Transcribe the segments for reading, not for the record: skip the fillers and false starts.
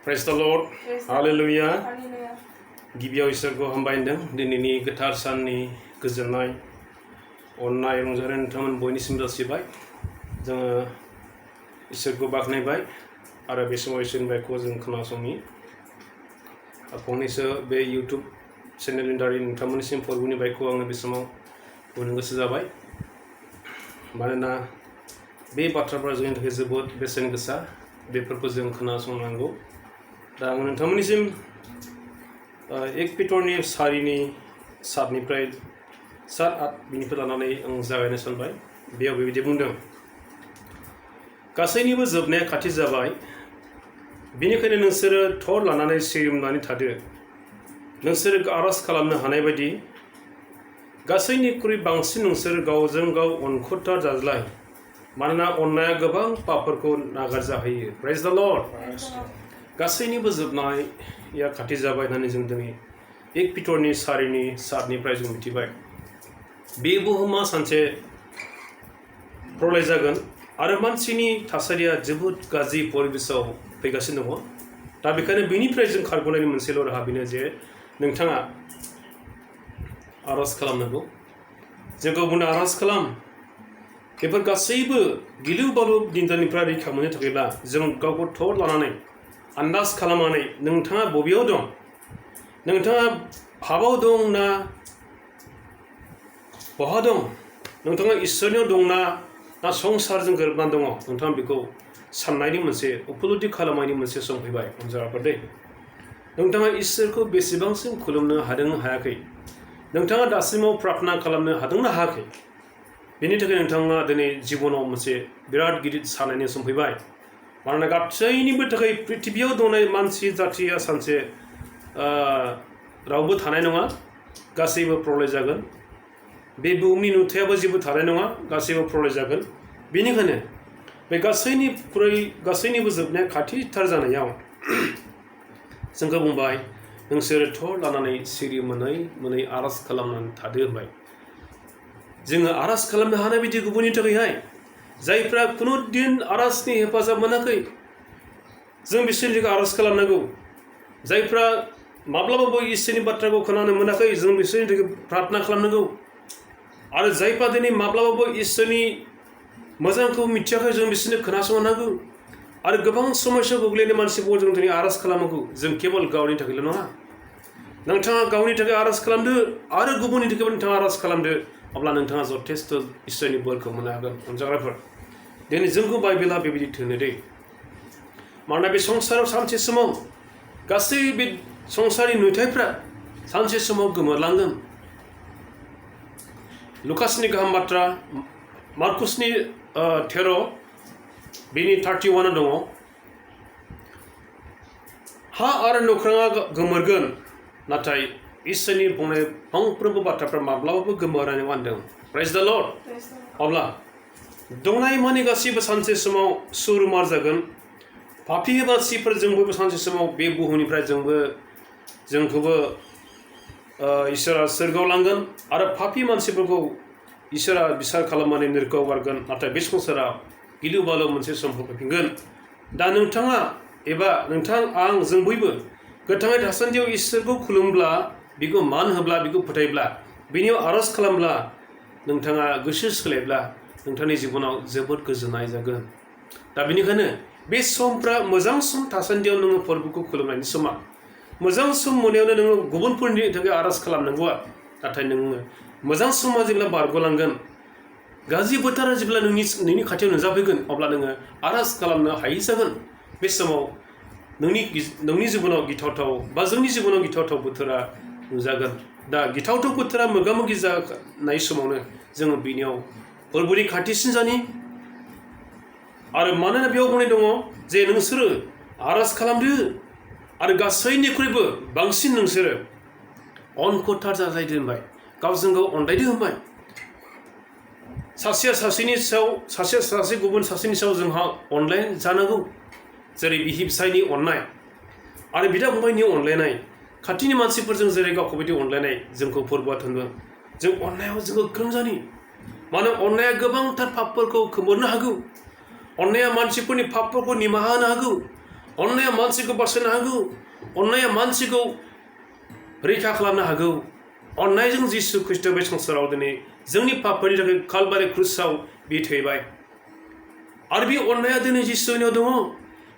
Praise the Lord. Hallelujah. गिबियाव इसोरखौ हामबायदों दिनैनि गोथार साननि गोजोननाय अननाय रंजानाय नोंथांमोन बयनिसिम जासिबाय जोङो इसोरखौ बाख्नायबाय आरो बे समाव इसोरनि बायखौ जों खोनासंनि फंनैसो बे YouTube चेनेलनि दारै नोंथांमोननिसिम फोरबोनि बायखौ आङो बे समाव बुंनो गोसो जाबाय मानोना बे बाथ्राफोरा जोंनि थाखाय जोबोद बेसेन गोसा बेफोरखौ जों खोनासंनांगौ दा आं नोंथांमोननिसिम 1 पिटरनि 4:7निफ्राय 7-8 बिनिफ्राय लानानै आं जागायनो सानबाय बेयाव बेबायदि बुंदों गासैनिबो जोबनाया खाथि जाबाय बेनिखायनो नोंसोरो थर लानानै सिरिमनानै थादो नोंसोरो आरज खालामनो हानाय बायदि गासैनिख्रुइ बांसिन नोंसोरो गावजों गाव अनखुथार जाज्लाय मानोना अननाया गोबां पापफोरखौ नागारजाहोयो प्रेज द लर्ड गासैनिबो जोबनाया खाथि जाबाय होननानै जों दिनै 1 पिटरनि 4:7निफ्राय जों मिथिबाय बे बुहुमा सानसे प्रलय जागोन आरो मानसिनि थासारिया जोबोद गाज्रि परिबेसाव फैगासिनो दङ दा बेखायनो बेनिफ्राय जों खारग'नायनि मोनसेल' राहा बेनो जे नोंथाङा आरज खालामनांगौ जोंखौ बुंनो आरज खालाम बेफोर गासैबो गिलु बालु दिनदानिफ्राय रैखा मोननो थाखायब्ला जों गावखौ थर लानानै आन्दाज खालामनानै नोंथाङा बबेयाव दं नोंथाङा हाबाव दं ना बहा दं नोंथाङा इसोरनियाव दंना ना संसारजों गोरोबनानै दङ नोंथाङा बेखौ साननायनि मोनसे उपलब्धि खालामनायनि मोनसे सम फैबाय अनजाराफोर दे नोंथाङा इसोरखौ बेसेबांसिम खुलुमनो हादों हायाखै नोंथाङा दासिमाव प्रार्थना खालामनो हादोंना हायाखै बेनि थाखाय नोंथाङा दिनै जिबनाव मोनसे बिराद गिदिर साननायनि सम फैबाय मानोना गासैनिबो थाखाय पृथिबियाव दंनाय मानसि जाथिया सानसे रावबो थानाय नङा गासैबो प्रलय जागोन बे बुहुमनि नुथायाबो जेबो थानाय नङा गासैबो प्रलय जागोन बेनिखायनो बे गासैनिबो जोबनाया खाथिथार जानायाव जोंखौ बुंबाय नोंसोरो थर लानानै सिरि मोनै आरज खालामनानै थादो होनबाय जोङो आरज खालामनो हानाय बायदि गुबुननि थाखायहाय जायफ्रा खुनु दिन आरजनि हेफाजाब मोनाखै जों बिसोरनि थाखाय आरज खालामनांगौ जायफ्रा माब्लाबाबो इसोरनि बाथ्राखौ खोनानो मोनाखै जों बिसोरनि थाखाय प्रार्थना खालामनांगौ आरो जायफ्रा दिनै माब्लाबाबो इसोरनि मोजांखौ मिथियाखै जों बिसोरनो खोनासंनांगौ आरो गोबां समस्या गोग्लैनाय मानसिफोरखौ जों दिनै आरज खालामनांगौ जों केवल गावनि थाखायल' नङा नोंथाङा गावनि थाखाय आरज खालामदो आरो गुबुननि थाखायबो नोंथाङा आरज खालामदो अब्ला नोंथाङा जथेस्थ' इसोरनि बोरखौ मोननो हागोन अनजाग्राफोर दिनै जोंखौ बाइबेला बेबायदि थोनो दे मानोना बे संसाराव सानसे समाव गासै बे संसारनि नुथायफ्रा सानसे समाव गोमोरलांगोन लुकासनि गाहाम बाथ्रा मार्कुसनि 13 बेनि 31 दङ हा आरो नख्राङा गोमोरगोन नाथाय इसोरनि बुंनाय फंफ्रोमबो बाथ्राफ्रा माब्लाबाबो गोमोरनाय नङा होनदों प्रेज द लर्ड अब्ला दंनाय माने गासैबो सानसे समाव सुरुमार जागोन पापि मानसिफोरजोंबो सानसे समाव बे बुहुमनिफ्राय जोंखौबो इसोरा सोरगोआव लांगोन आरो पापि मानसिफोरखौ इसोरा बिसार खालामनानै नोरगोआव गारगोन नाथाय बे संसारा गिलु बालु मोनसे सम फैफिनगोन दा नोंथाङा एबा नोंथां आं जों बयबो गोथाङै थासान्दियाव इसोरखौ खुलुमब्ला बिखौ मान होब्ला बिखौ फोथायब्ला बिनियाव आरज खालामब्ला नोंथाङा गोसो सोलायब्ला नोंथांनि जिबनाव जोबोद गोजोननाय जागोन दा बेनिखायनो बे समफ्रा मोजां सम थासान्दियाव नोङो फोरबोखौ खुलुमनायनि समा मोजां सम मोननायावनो नोङो गुबुनफोरनि थाखाय आरज खालामनांगौआ नाथाय नोङो मोजां समा जेब्ला बारग'लांगोन गाज्रि बोथोरा जेब्ला नोंनि खाथियाव नुजाफैगोन अब्ला नोङो आरज खालामनो हायि जागोन बे समाव नोंनि जिबनाव गिथावथाव बा जोंनि जिबनाव गिथावथाव बोथोरा नुजागोन दा गिथावथाव बोथोरा मोगा मोगि जानाय समावनो जोङो बिनियाव फोरबोनि खाथिसिन जानि आरो मानोना बेयाव बुंनाय दङ जे नोंसोरो आरज खालामदो आरो गासैनिख्रुइबो बांसिन नोंसोरो अनखुथार जाज्लायदो होनबाय गावजों गाव अनलायदो होनबाय सासेया सासे गुबुन सासेनि सायाव जोंहा अनलाय जानांगौ जेरै बिसि फिसायनि अननाय आरो बिदा फंबायनि अनलायनाय खाथिनि मानसिफोरजों जेरै गावखौ बायदि अनलायनाय जोंखौ फोरबोआ थोनदों जों अननायाव जों गोख्रों जानि मानो अननाया गोबांथार पापफोरखौ खोमोरनो हागौ अननाया मानसिफोरनि पापफोरखौ निमाहा होनो हागौ अन्नाया मानसिखौ बासायनो हागौ अन्नाया मानसिखौ रैखा खालामनो हागौ अन्नायजों जिसु ख्रीष्ट बे संसाराव दिनै जोंनि पापफोरनि थाखाय कालबारि क्रुसाव बि थैबाय आरो बे अन्नाया दिनै जिसुनियाव दङ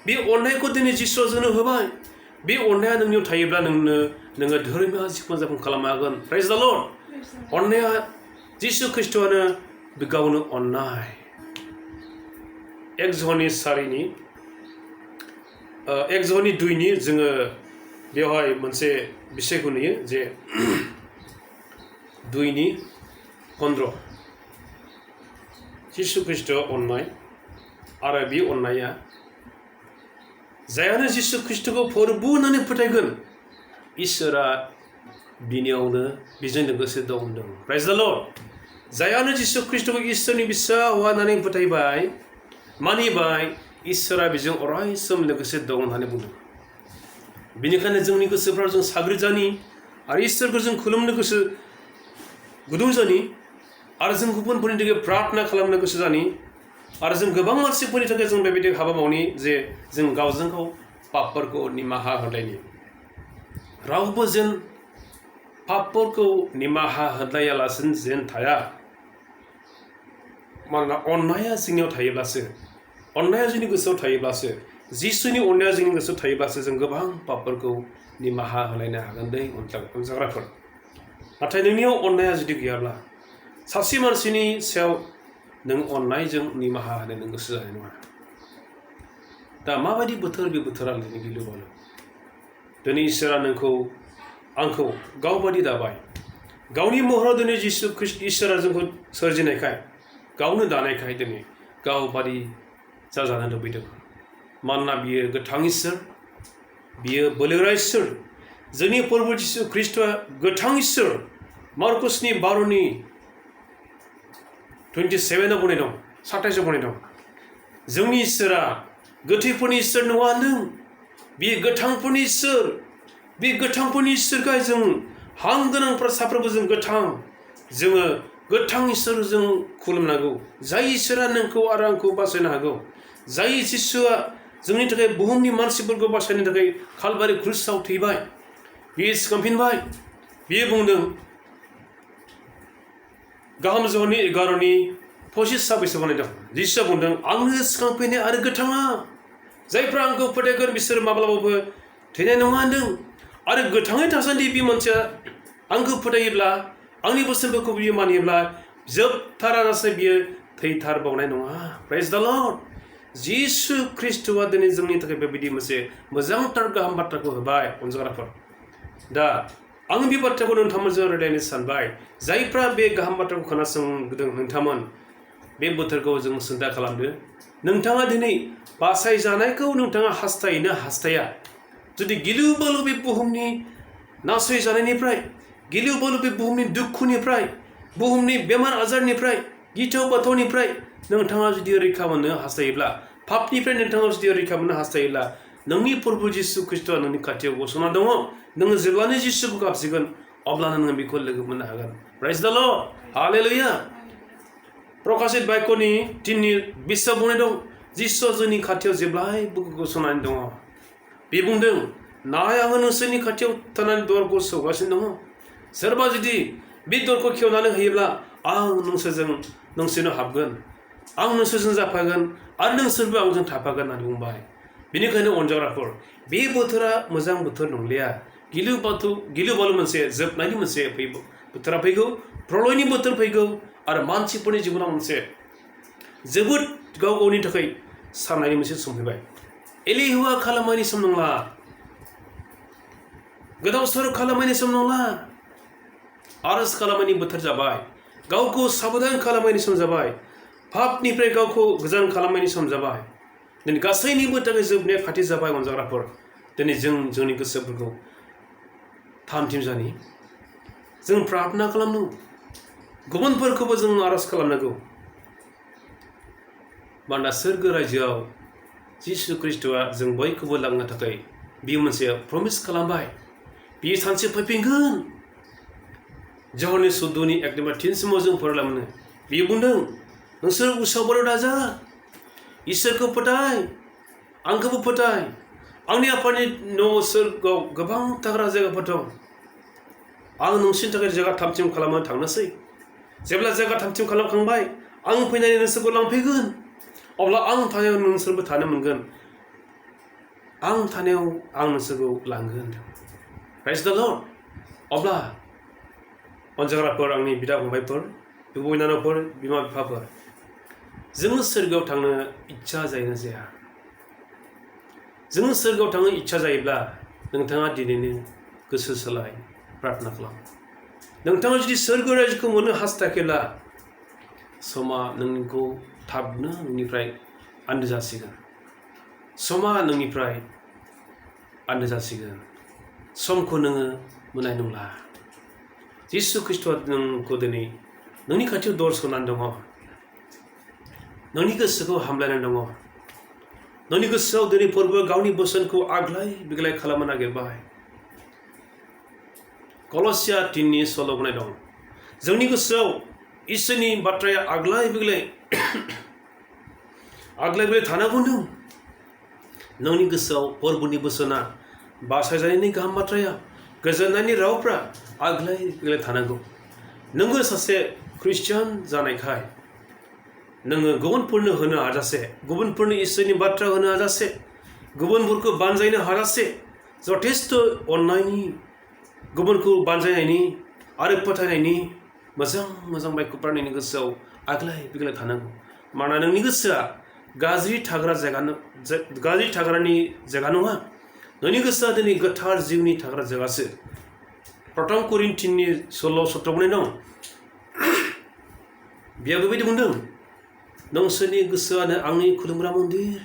बे अन्नायखौ दिनै जिसुआ जोंनो होबाय बे अन्नाया नोंनियाव थायोब्ला नोङो धोरोमिया जिबन जापन खालामनो हागोन प्रेज द लर्ड अन्नाया जिसु ख्रीष्टआनो बे गावनो अन्नाय 1 जन 2 जोङो बेवहाय मोनसे बिषयखौ नुयो जे 2:15 जिसु ख्रीष्ट अन्नाय आरो बे अन्नाया जायानो जिसु ख्रीष्टखौ फोरबु होननानै फोथायगोन इसोरा बिनियावनो बेजों लोगोसे दं होनदों प्रेज द लर्ड जायानो जिसु ख्रीष्टखौ इसोरनि फिसा होननानै फोथायबाय मानिबाय इसोरा बेजों अराय सम लोगोसे दं होननानै बुंदों बेनिखायनो जोंनि गोसोफ्राव जों साग्रिजानि आरो इसोरखौ जों खुलुमनो गोसो गुदुं जानि आरो जों गुबुनफोरनि थाखाय प्रार्थना खालामनो गोसो जानि आरो जों गोबां मानसिफोरनि थाखाय जों बेबायदि हाबा मावनि जे जों गावजों गाव पापफोरखौ निमाहा होलायनि रावबो जेन पापफोरखौ निमाहा होलायालासिनो जेन थाया मानोना अन्नाया जोंनियाव थायोब्लासो अन्नाया जोंनि गोसोआव थायोब्लासो जिसुनि अन्नाया जोंनि गोसोआव थायोब्लासो जों गोबां पापफोरखौ निमाहा होलायनो हागोन दै अनजाग्राफोर नाथाय नोंनियाव अन्नाया जुदि गैयाब्ला सासे मानसिनि सायाव नों अन्नायजों निमाहा होनो नों गोसो जानाय नङा दा माबायदि बोथोर बे बोथोरा दिनै गिलु बालु दिनै इसोरा नोंखौ आंखौ गावबादि दाबाय गावनि महराव दिनै जिसु ख्रीष्ट इसोरा जोंखौ सोरजिनायखाय गावनो दानायखाय दिनै गावबादि जाजानो लुबैदों मानोना बियो गोथां इसोर बियो बोलोगोरा इसोर जोंनि प्रभु जिसु ख्रीष्टआ गोथां इसोर मार्कुसनि 12:27 बुंनाय दं 27 बुंनाय दं जोंनि इसोरा गोथैफोरनि इसोर नङा होनदों बे गोथांफोरनि इसोर बे गोथांफोरनि इसोरखाय जों हां गोनांफ्रा साफ्रोमबो जों जोङो गोथां इसोरजों खुलुमनांगौ जाय इसोरा नोंखौ आरो आंखौ बासायनो हागौ जाय जिसुआ जोंनि थाखाय बुहुमनि मानसिफोरखौ बासायनो थाखाय कालबारि क्रुसाव थैबाय बियो सिखांफिनबाय बियो बुंदों गाहाम जहरनि 11:25 बुंनाय दं जिसुआ बुंदों आंनो सिखांफिननाय आरो गोथाङा जायफ्रा आंखौ फोथायगोन बिसोर माब्लाबाबो थैनाय नङा होनदों आरो गोथाङै थासान्दि बे मानसिया आंखौ फोथायोब्ला आंनि बोसोनफोरखौ बियो मानियोब्ला जोबथारालासे बियो थैथारबावनाय नङा प्रेज द लर्ड जिसु ख्रीष्टआ दिनै जोंनि थाखाय बेबायदि मोनसे मोजांथार गाहाम बाथ्राखौ होबाय अनजाग्राफोर दा आं बे बाथ्राखौ नोंथांमोनजों रायज्लायनो सानबाय जायफ्रा बे गाहाम बाथ्राखौ खोनासंदों नोंथांमोन बे बोथोरखौ जों सिन्था खालामदो नोंथाङा दिनै बासायजानायखौ नोंथाङा हास्थाया जुदि गिलु बालु बे बुहुमनि नासयजानायनिफ्राय गिलु बालु बे बुहुमनि दुखुनिफ्राय बुहुमनि बेमार आजारनिफ्राय गिथाव बाथावनिफ्राय नोंथाङा जुदि रैखा मोननो हास्थायोब्ला पापनिफ्राय नोंथाङा जुदि रैखा मोननो हास्थायोब्ला नोंनि प्रभु जिसु ख्रीष्टआ नोंनि खाथियाव गसंना दङ नोङो जेब्लानो जिसुखौ गाबज्रिगोन अब्लानो नोङो बेखौ लोगो मोननो हागोन प्रेज द लर्ड हालेलुया प्रकाशित बाक्यनि 3:20 बुंनाय दं जिसुआ जोंनि खाथियाव जेब्लायबो गसंनानै दङ बे बुंदों नाय आङो नोंसोरनि खाथियाव थानानै दरखौ सौगासिनो दङ सोरबा जुदि बे दरखौ खेवनानै होयोब्ला आं नोंसोरनो हाबगोन आं नोंसोरजों जाफागोन आरो नोंसोरबो आंजों थाफागोन होननानै बुंबाय बेनिखायनो अनजाग्राफोर बे बोथोरा मोजां बोथोर नंलिया गिलु बालु मोनसे जोबनायनि मोनसे बोथोरा फैगौ प्रलयनि बोथोर फैगौ आरो मानसिफोरनि जिबनाव मोनसे जोबोद गाव गावनि थाखाय साननायनि मोनसे सम फैबाय एलिहुवा खालामनायनि सम नंला गोदाव सोराव खालामनायनि सम नंला आरज खालामनायनि बोथोर जाबाय गावखौ साबधान खालामनायनि सम जाबाय पापनिफ्राय गावखौ गोजान खालामनायनि सम जाबाय दिनै गासैनिबो थाखाय जोबनाया खाथि जाबाय अनजाग्राफोर दिनै जोंनि गोसोफोरखौ थामथिम जानि जों प्रार्थना खालामनांगौ गुबुनफोरखौबो जों आरज खालामनांगौ मानोना सोरगो रायजोआव जिसु ख्रीष्टआ जों बयखौबो लांनो थाखाय बियो मोनसे प्रमिस खालामबाय बियो सानसे फैफिनगोन जहरनि 14:1-3 जों फरायला मोनो बियो बुंदों नोंसोर उसाव बादाव दाजा इसोरखौ फोथाय आंखौबो फोथाय आंनि आफानि न' सोरगोआव गोबां थाग्रा जायगाफोर दं आं नोंसिनि थाखाय जायगा थामथिम खालामनो थांनोसै जेब्ला जायगा थामथिम खालामखांबाय आं फैनानै नोंसोरखौ लांफैगोन अब्ला आं थानायाव नोंसोरबो थानो मोनगोन आं थानायाव आं नोंसोरखौ लांगोन प्रेज द लर्ड अब्ला अनजाग्राफोर आंनि बिदा फंबायफोर बिब' बिनानावफोर बिमा बिफाफोर जोङो सोरगोआव थांनो इच्छा जायोना जाया जोङो सोरगोआव थांनो इच्छा जायोब्ला नोंथाङा दिनैनो गोसो सोलाय प्रार्थना खालाम नोंथाङा जुदि सोरगो रायजोखौ मोननो हास्थायाखैब्ला समा नोंखौ थाबनो नोंनिफ्राय आन्दो जासिगोन समा नोंनिफ्राय आन्दो जासिगोन समखौ नोङो मोननाय नंला जिसु ख्रिस्ट'आ नोंखौ दिनै नोंनि खाथियाव दर सोनानै दङ नोंनि गोसोखौ हामलायनानै दङ नोंनि गोसोआव दिनै फोरबो गावनि बोसोनखौ आग्लाय बिग्लाय खालामनो नागिरबाय कलसिया 3नि सल' बुंनाय दं जोंनि गोसोआव इसोरनि बाथ्राया आग्लाय बिग्लाय थानांगौ नोंनि गोसोआव फोरबोनि बोसोना बासायजानायनि गाहाम बाथ्राया गोजोननायनि रावफ्रा आग्लाय बिग्लाय थानांगौ नोङो सासे ख्रिस्टियान जानायखाय नोङो गुबुनफोरनो होनो हाजासे गुबुनफोरनो इसोरनि बाथ्रा होनो हाजासे गुबुनफोरखौ बानजायनो हाजासे जथेस्थ' अननायनि गुबुनखौ बानजायनायनि आरो फोथायनायनि मोजां मोजां बायख'फ्रा नोंनि गोसोआव आग्लाय बिग्लाय थानांगौ मानोना नोंनि गोसोआ गाज्रि थाग्रानि जायगा नङा नोंनि गोसोआ दिनै गोथार जिउनि थाग्रा जायगासो प्रथम करिन्थियानि 16:17 बुंनाय दं बेयाव बेबायदि बुंदों नोंसोरनि गोसोआनो आंनि खुलुमग्रा मन्दिर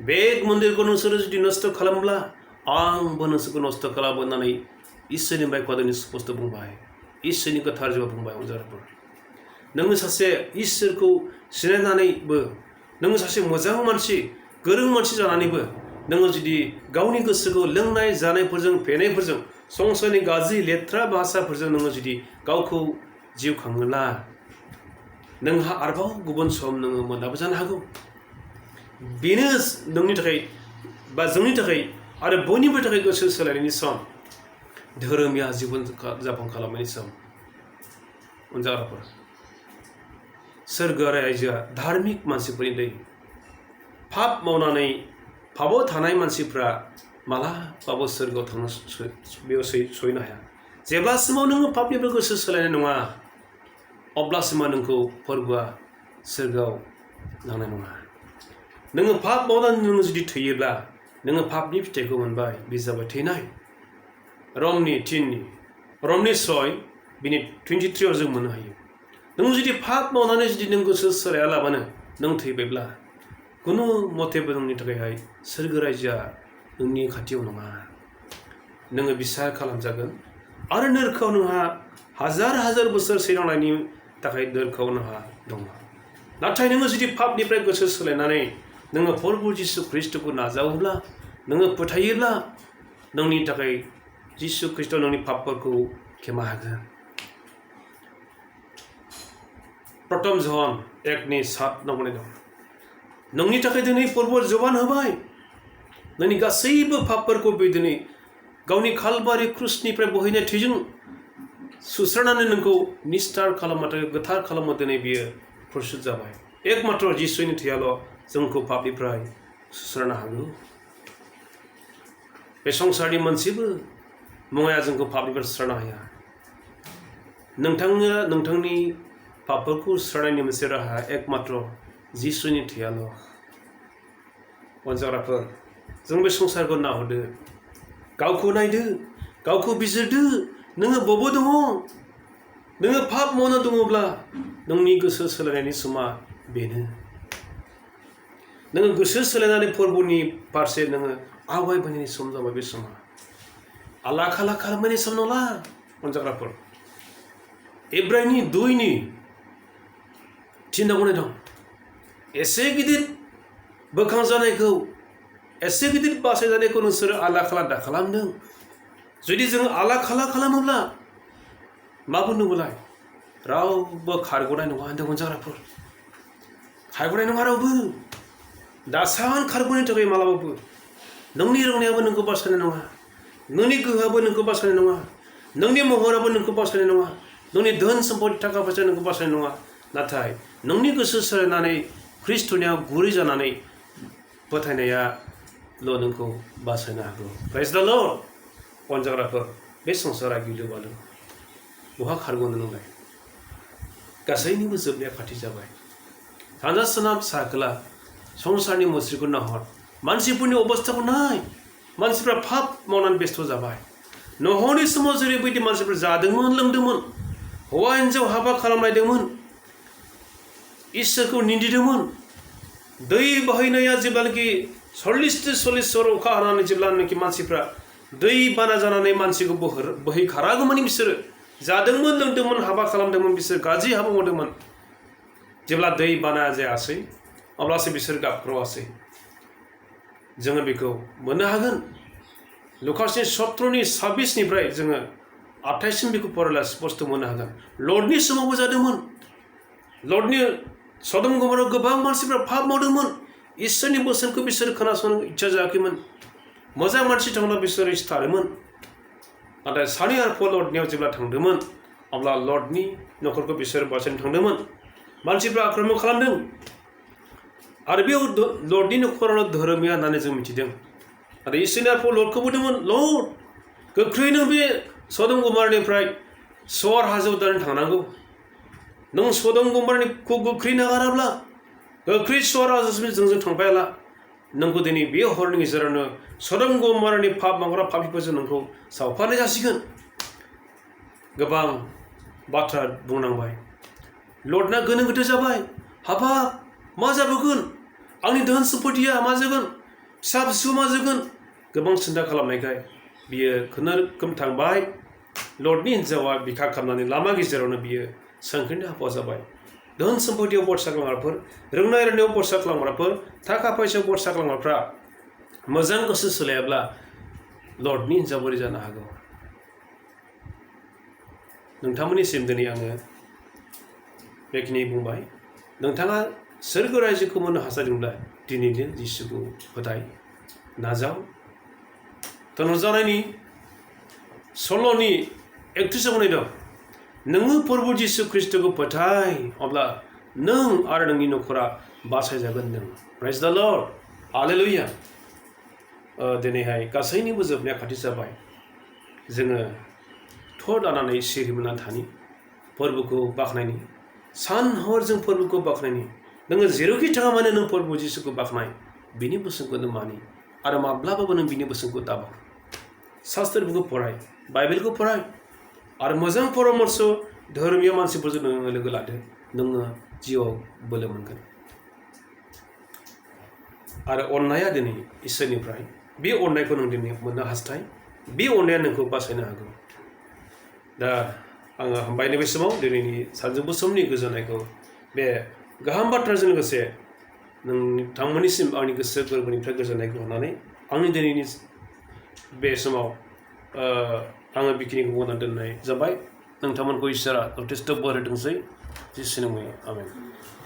बे मन्दिरखौ नोंसोरो जुदि नस्थ' खालामब्ला आंबो नोंसोरखौ नस्थ' खालामो होननानै इसोरनि बायख'आ दिनै स्पष्ट बुंबाय इसोरनि गोथार जिउआ बुंबाय अनजाफोर नोङो सासे इसोरखौ सिनायनानैबो नोङो सासे मोजां मानसि गोरों मानसि जानानैबो नोङो जुदि गावनि गोसोखौ लोंनाय जानायफोरजों फेनायफोरजों संसारनि गाज्रि लेथ्रा भाषाफोरजों नोङो जुदि गावखौ जिउ खाङोब्ला नोंहा आरोबाव गुबुन सम नोङो मोनाबो जानो हागौ बेनो नोंनि थाखाय बा जोंनि थाखाय आरो बयनिबो थाखाय गोसो सोलायनायनि सम धोरोमिया जीवन जापन खालामनायनि सम अनजाग्राफोर सोरगोआरि रायजोआ धार्मिक मानसिफोरनि दै पाप मावनानै पापाव थानाय मानसिफ्रा मालाबाबो सोरगोआव थांनो बेयाव सहैनो हाया जेब्लासिमाव नोङो पापनिफ्राय गोसो सोलायनाय नङा अब्लासिमा नोंखौ फोरबोआ सोरगोआव लांनाय नङा नोङो पाप मावनानै नोङो जुदि थैयोब्ला नोङो पापनि फिथाइखौ मोनबाय बे जाबाय थैनाय रमनि 6 बिनि 23 जों मोननो हायो नों जुदि पाप मावनानै जुदि नों गोसो सोलायालाबानो नों थैबायब्ला खुनु मथेबो नोंनि थाखायहाय सोरगो रायजोआ नोंनि खाथियाव नङा नोङो बिसार खालामजागोन आरो नोरखाव नोंहा हाजार बोसोर सैनांनायनि थाखाय नोरखाव नोंहा दङ नाथाय नोङो जुदि पापनिफ्राय गोसो सोलायनानै नोङो प्रभु जिसु ख्रिस्ट'खौ नाजावोब्ला नोङो फोथायोब्ला नोंनि थाखाय जिसु ख्रिस्ट' नोंनि पापफोरखौ क्षमा होगोन प्रथम जन 1:7 बुंनाय दं नोंनि थाखाय दिनै प्रभु जबान होबाय नोंनि गासैबो पापफोरखौ बे दिनै गावनि कालबारि क्रुसनिफ्राय बोहैनाय थैजों सुस्रानानै नोंखौ निस्तार खालामनो थाखाय गोथार खालामनो दिनै बियो प्रस्तुत जाबाय एकमात्र जिसुनि थैयाल' जोंखौ पापनिफ्राय सुस्रानो हागौ बे संसारनि मोनसेबो मुवाया जोंखौ पापनिफ्राय सुस्रानो हाया नोंथांनि पापफोरखौ सुस्रानायनि मोनसे राहा एकमात्र जिसुनि थैयाल' अनजाग्राफोर जों बे संसारखौ नाहरदो गावखौ नायदो गावखौ बिजिरदो नोङो बबाव दङ नोङो पाप मावना दङब्ला नोंनि गोसो सोलायनायनि समा बेनो नोङो गोसो सोलायनानै फोरबोनि फारसे नोङो आवगायबोनायनि सम जाबाय बे समा आला खाला खालामनायनि सम नंला अनजाग्राफोर एब्रायनि 2:3 बुंनाय दं एसे गिदिर बोखांजानायखौ एसे गिदिर बासायजानायखौ नोंसोरो आला खाला दा खालामदों जुदि जों आला खाला खालामोब्ला मा बुंदोंमोनलाय रावबो खारग'नाय नङा होनदों अनजाग्राफोर खारग'नाय नङा रावबो दासान खारग'नायनि थाखाय मालाबाबो नोंनि रोंनायाबो नोंखौ बासायनाय नङा नोंनि गोहोआबो नोंखौ बासायनाय नङा नोंनि महराबो नोंखौ बासायनाय नङा नोंनि धोन सम्पति थाखा फैसा नोंखौ बासायनाय नङा नाथाय नोंनि गोसो सोलायनानै ख्रिस्टनियाव गुरै जानानै फोथायनायाल' नोंखौ बासायनो हागौ प्रेज द लर्ड अनजाग्राफोर बे संसारा गिलु बालु बहा खारग'नो नोंलाय गासैनिबो जोबनाया खाथि जाबाय सानजा सोनाब साहा खोला संसारनि मुस्रिखौ नाहर मानसिफोरनि अबस्थाखौ नाय मानसिफ्रा फाप मावनानै बेस्थ' जाबाय न'हरनि समाव जेरैबायदि मानसिफ्रा जादोंमोन लोंदोंमोन हौवा हिन्जाव हाबा खालामलायदोंमोन इसोरखौ निन्दिदोंमोन दै बोहैनाया जेब्लानाखि 40 सर अखा हानानै जेब्लानाखि मानसिफ्रा दै बाना जानानै मानसिखौ बोहैखारागौमानि बिसोरो जादोंमोन लोंदोंमोन हाबा खालामदोंमोन बिसोर गाज्रि हाबा मावदोंमोन जेब्ला दै बाना जायासै अब्लासो बिसोर गाबख्रावासै जोङो बेखौ मोननो हागोन लुकासनि 17:26निफ्राय जोङो 28सिम बेखौ फरायला स्पष्ट मोननो हागोन लर्डनि समावबो जादोंमोन लर्डनि सदम गमराव गोबां मानसिफ्रा पाप मावदोंमोन इसोरनि बोसोनखौ बिसोर खोनासंनो इच्छा जायाखैमोन मोजां मानसि थांब्ला बिसोरो सिथारोमोन नाथाय सानै आरो लर्डनियाव जेब्ला थांदोंमोन अब्ला लर्डनि न'खरखौ बिसोर बासायनो थांदोंमोन मानसिफ्रा आक्रमण खालामदों आरो बेयाव लर्डनि न'खराव धोरोमिया होननानै जों मिथिदों आरो इसोरनि आरो लर्डखौ बुंदोंमोन लर्ड गोख्रैनो बे सदम गमरनिफ्राय सवार हाजोआव दानो थांनांगौ नों सदम गमरनिखौ गोख्रै नागाराब्ला गोख्रै सवार हाजोसिम जोंजों थांफायाला नोंखौ दिनै बे हरनि गेजेरावनो सदम गमरनि पाप मावग्रा पापिफोरजों नोंखौ सावफानाय जासिगोन गोबां बाथ्रा बुंनांबाय लर्डना गोनो गोथो जाबाय हाबाब मा जाबोगोन आंनि धोन सम्पतिया मा जागोन फिसा फिसौ मा जागोन गोबां सिन्था खालामनायखाय बियो खुनुरुखुम थांबाय लर्डनि हिन्जावा बिखा खालामनानै लामा गेजेरावनो बियो सोंख्रिनो हाबा जाबाय धोन सम्पतियाव बरसा खालामग्राफोर रोंनाय रोंनायाव बरसा खालामग्राफोर थाखा फैसायाव बरसा खालामग्राफ्रा मोजां गोसो सोलायाब्ला लर्डनि हिन्जाव बोरै जानो हागौ नोंथांमोननिसिम दिनै आङो बेखिनि बुंबाय नोंथाङा सोरगो रायजोखौ मोननो हास्थायदोंब्ला दिनैनो जिसुखौ फोथाय नाजाव धनजानायनि सल'नि एक्ट्रिसआव बुंनाय दं नोङो प्रभु जिसु ख्रिस्टखौ फोथाय अब्ला नों आरो नोंनि न'खरा बासायजागोन नों प्रेज द लर्ड हालेलुया दिनैहाय गासैनिबो जोबनाया खाथि जाबाय जोङो थ' दानानै सिरि मोननानै थानि फोरबोखौ बाख्नायनि सान हर जों फोरबोखौ बाख्नायनि नोङो जेरावखि थाङा मानो नों प्रभु जिसुखौ बाख्नाय बिनि बोसोनखौ नों मानि आरो माब्लाबाबो नों बिनि बोसोनखौ दाबाव शास्त्रफोरखौ फराय बाइबेलखौ फराय आरो मोजां परामर्श धोरोमिया मानसिफोरजों नोङो लोगो लादो नोङो जिउआव बोलो मोनगोन आरो अननाया दिनै इसोरनिफ्राय बे अननायखौ नों दिनै मोननो हास्थाय बे अननाया नोंखौ बासायनो हागौ दा आङो हामबाय नैबे समाव दिनैनि सानजौफु समनि गोजोननायखौ बे गाहाम बाथ्राजों लोगोसे नोंथांमोननिसिम आंनि गोसो गोरबोनिफ्राय गोजोननायखौ होनानै आंनि दिनैनि बे समाव आङो बेखिनिखौ बुंनानै दोननाय जाबाय नोंथांमोनखौ इसोरा जथेस्थ' बोर होथोंसै जिसुनि मुङै आमेन